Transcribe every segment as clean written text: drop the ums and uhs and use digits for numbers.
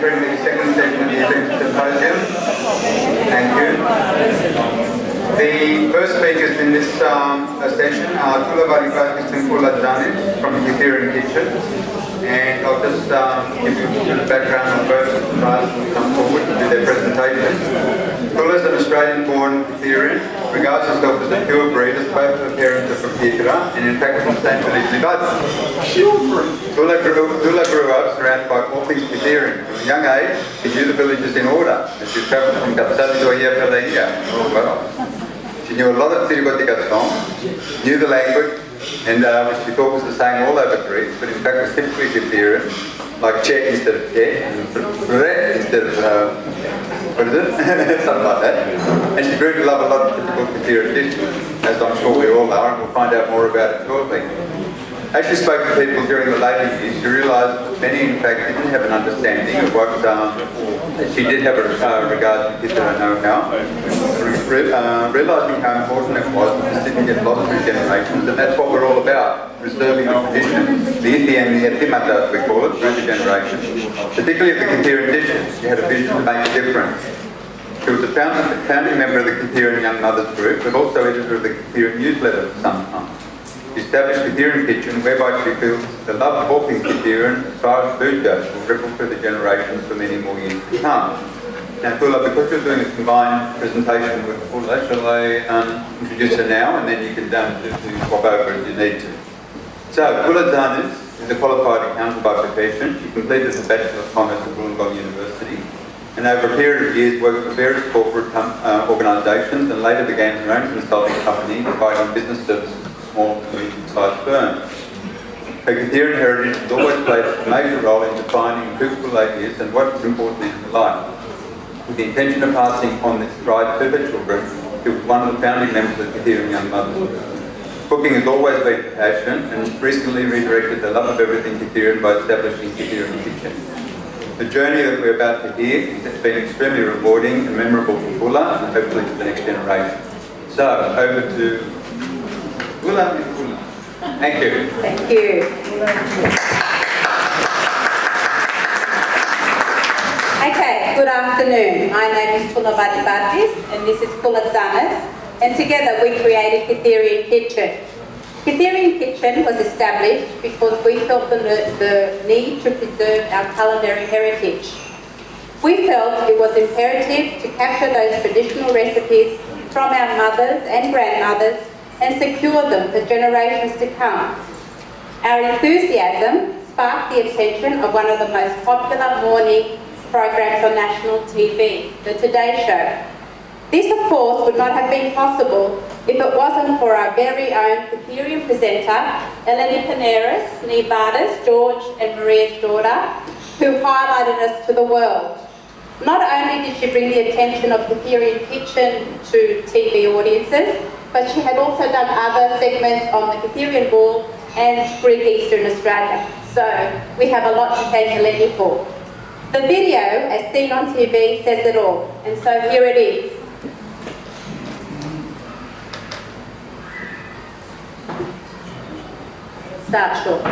entering the second session of the International Symposium. Thank you. The first speakers in this session are Tulabari and Kula Janis from the Ethereum Kitchen. And I'll just give you a bit of background on both rather than come forward to do their presentation. Tula is an Australian-born Ethereum, regards herself as a pure breed, as both her parents are from Piekura, and in fact from the same village as us. Tula grew up surrounded by all things Ethereum. From a young age, she knew the villages in order, and she travelled from Kapsat to She knew a lot of Tiribati knew the language, and which we thought was the same all over Greece, but in fact was typically Ethereum, like Czech instead of Czech, and Bre instead of, what is it? Something like that. And she grew to love a lot of typical Ethereum dishes, as I'm sure we all are, and we'll find out more about it shortly. As she spoke to people during the later years, she realised that many, in fact, didn't have an understanding of what she did have a regard to Ethereum know-how, realising how important it was that this didn't get lost through generations, and that's what we're all about, preserving the tradition, the Ithi and the Etimata, as we call it, through the generations. Particularly the Ethereum dishes, she had a vision to make a difference. She was a founding member of the Ethereum Young Mothers Group, but also editor of the Ethereum newsletter for some time. She established the Ethereum Kitchen, whereby she feels the love of all things Ethereum, as far as food goes, will ripple through the generations for many more years to come. Now, Tula, because you're doing a combined presentation with Tula, shall I introduce her now, and then you can swap over as you need to. So, Tula Zanis is a qualified accountant by profession. She completed the Bachelor of Commerce at Wollongong University, and over a period of years worked for various corporate organisations, and later began her own consulting company providing business services to small to medium-sized firms. Her Ethereum heritage has always played a major role in defining who Tula is and what is important in her life. With the intention of passing on this pride to her children, she was one of the founding members of Ethereum Young Mothers. Cooking has always been her passion, and recently redirected the love of everything Ethereum by establishing Ethereum Kitchen. The journey that we're about to hear has been extremely rewarding and memorable for Tula, and hopefully for the next generation. So, over to Tula. Thank you. Thank you. Okay, good afternoon. My name is Tula Badibatis, and this is Kula Zanis, and together we created Ethereum Kitchen. Ethereum Kitchen was established because we felt the need to preserve our culinary heritage. We felt it was imperative to capture those traditional recipes from our mothers and grandmothers and secure them for generations to come. Our enthusiasm sparked the attention of one of the most popular morning programs on national TV, The Today Show. This, of course, would not have been possible if it wasn't for our very own Ethereum presenter, Eleni Paneras, Nevada's, George and Maria's daughter, who highlighted us to the world. Not only did she bring the attention of Ethereum Kitchen to TV audiences, but she had also done other segments on the Ethereum Ball and Greek Easter in Australia. So we have a lot to thank Eleni for. The video, as seen on TV, says it all, and so here it is. Start short.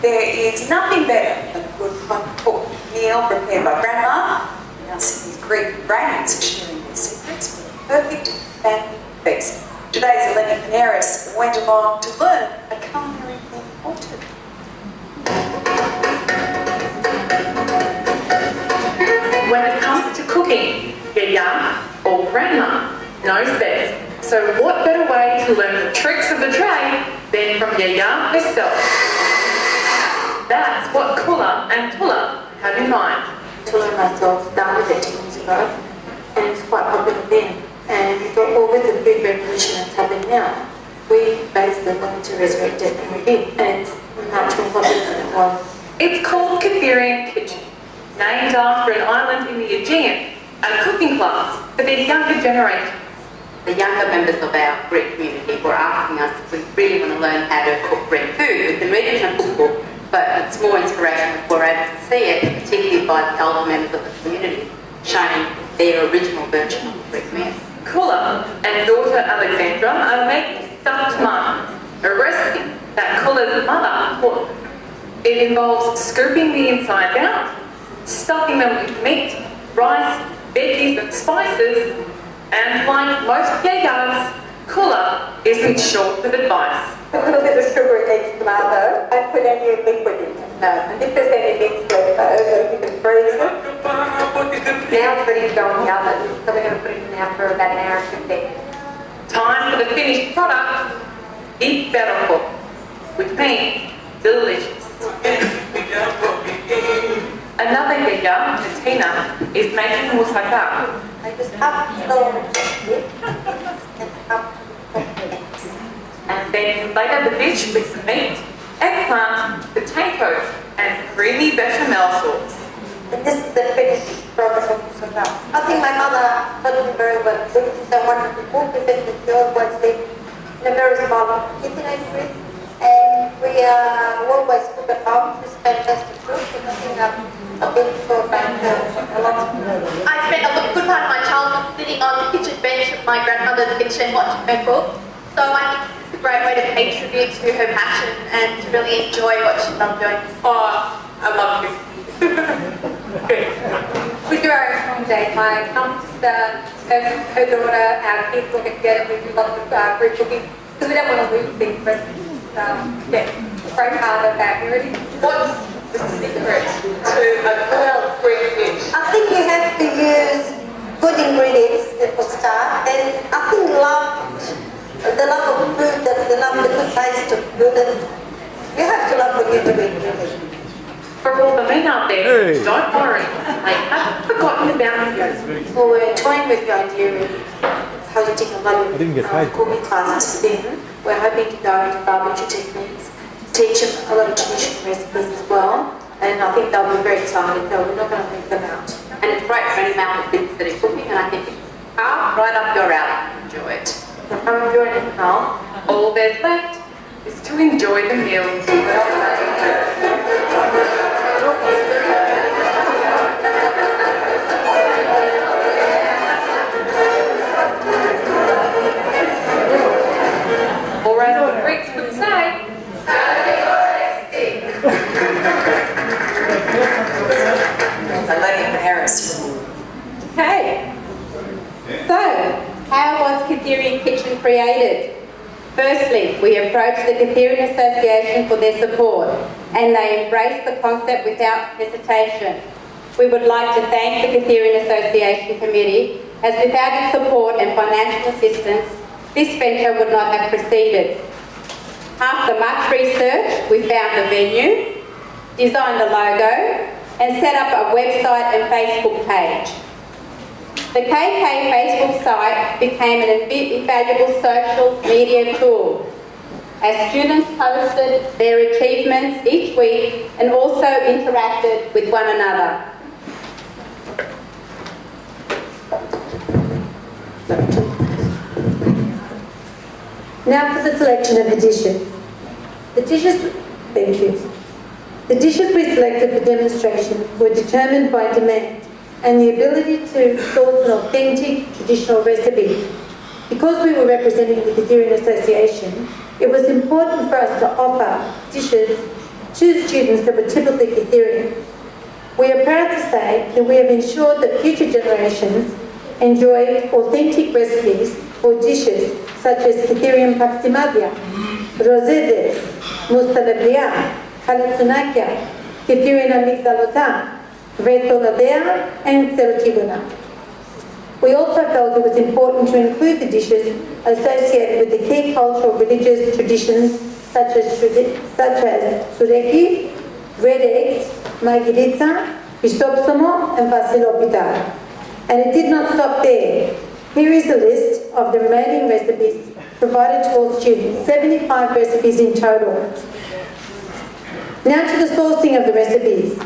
There is nothing better than a good home-cooked meal prepared by Grandma. Now Sydney's Greek brains are sharing their secrets for a perfect family feast. Today's Eleni Paneras went along to learn a culinary important. When it comes to cooking, Yaya or Grandma knows best. So what better way to learn the tricks of the trade than from Yaya herself? That's what Kula and Tula have in mind. Tula and myself started it 10 years ago, and it's quite popular then. And we thought, well, with the food revolution that's happening now, we basically wanted to resurrect it, and we did. And it's much more popular than it was. It's called Ethereum Kitchen, named after an island in the Aegean, a cooking class for the younger generation. The younger members of our Greek community were asking us if we really want to learn how to cook Greek food. We can read it in a cookbook, but it's more inspirational if we're able to see it, particularly by the older members of the community, showing their original version of the Greek meal. Kula and daughter Alexandra are making stuffed mutton, important. It involves scooping the insides out, stuffing them with meat, rice, veggies and spices, and like most yayas, cooler isn't short of advice. A little bit of sugar in each tomato and put any liquid in it. No. And if there's any mixed left over, you can freeze it. Now it's ready to go in the oven, so we're going to put it in now for about an hour and 15. Time for the finished product, eat better cook, which means delicious. Another yaya, Tina, is making moussaka. I just half a kilo of chicken and half a kilo of eggs. And then layer the dish with some meat, eggplant, potatoes, and creamy bechamel sauce. And this is the finished product of moussaka. I think my mother taught me very well. So it's a wonderful book. We sent the girl one day in a very small kitchen street. And we always cook at home. It's fantastic food. We're cooking up a big short bank a lot. I spent a good part of my childhood sitting on the kitchen bench of my grandmother's kitchen watching her cook. So I think it's a great way to pay tribute to her passion and to really enjoy what she loved doing. Oh, I love you. We do our own home days. My mum, sister, her daughter, our kids all get together. We do lots of group cooking because we don't want to lose things. But it's very part of our heritage. What's the secret to a good Greek dish? I think you have to use good ingredients for start. And I think the love of food, the good taste of food. And you have to love what you're doing, really. For all the men out there, don't worry, I haven't forgotten about you. Well, we're toying with the idea of hosting a lot of cooking classes soon. We're hoping to go into barbecue techniques, teach them a lot of traditional recipes as well. And I think they'll be very excited, so we're not going to leave them out. And it's great for any amount of things that are cooking, and I think it's right up your alley. Enjoy it. So come and join us now. All there's left is to enjoy the meal. Or as the Greeks would say, Eleni Harris. Okay. So, how was Katherian Kitchen created? Firstly, we approached the Katherian Association for their support, and they embraced the concept without hesitation. We would like to thank the Katherian Association Committee, as without its support and financial assistance, this venture would not have proceeded. After much research, we found a venue, designed a logo, and set up a website and Facebook page. The KK Facebook site became an invaluable social media tool as students posted their achievements each week and also interacted with one another. Now for the selection of the dishes. Thank you. The dishes we selected for demonstration were determined by demand and the ability to source an authentic traditional recipe. Because we were representing the Katherian Association, it was important for us to offer dishes to students that were typically Katherian. We are proud to say that we have ensured that future generations enjoy authentic recipes for dishes such as Katherian paksimadia, rosedes, mustalabria, Halatsunakia, Katherian amygdalota, Retoladea, and Serotiguna. We also felt it was important to include the dishes associated with the key cultural religious traditions such as sureki, red eggs, margherita, pistopsomo, and vasilopita. And it did not stop there. Here is a list of the remaining recipes provided to all students, 75 recipes in total. Now to the sourcing of the recipes.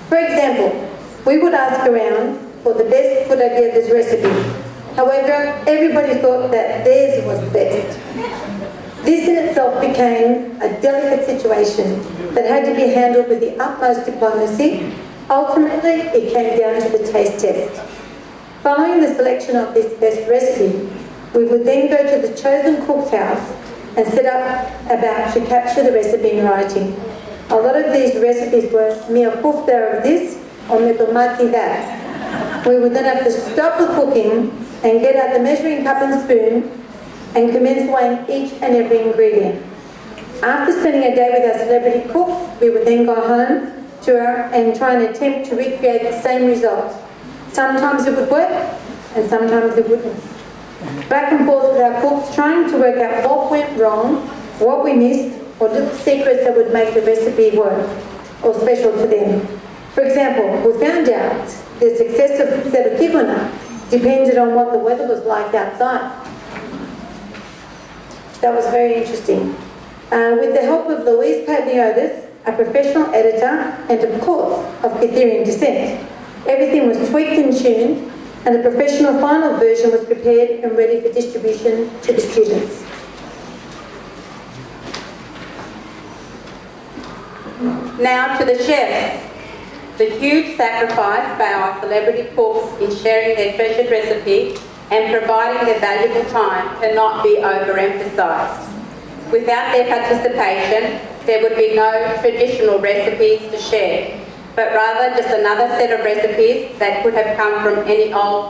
For example, we would ask around for the best Purageda's recipe. However, everybody thought that theirs was the best. This in itself became a delicate situation that had to be handled with the utmost diplomacy. Ultimately, it came down to the taste test. Following the selection of this best recipe, we would then go to the chosen cook's house and set up about to capture the recipe in writing. A lot of these recipes were mere kofta of this or metomati that. We would then have to stop the cooking and get out the measuring cup and spoon and commence weighing each and every ingredient. After spending a day with our celebrity cooks, we would then go home and try and attempt to recreate the same result. Sometimes it would work and sometimes it wouldn't. Back and forth with our cooks, trying to work out what went wrong, what we missed, or little secrets that would make the recipe work or special to them. For example, we found out the success of sebutiguna depended on what the weather was like outside. That was very interesting. With the help of Louise Pagniotis, a professional editor and of course of Kitherian descent, everything was tweaked and tuned, and a professional final version was prepared and ready for distribution to the students. Now to the chefs. The huge sacrifice by our celebrity cooks in sharing their treasured recipe and providing their valuable time cannot be overemphasised. Without their participation, there would be no traditional recipes to share, but rather just another set of recipes that could have come from any old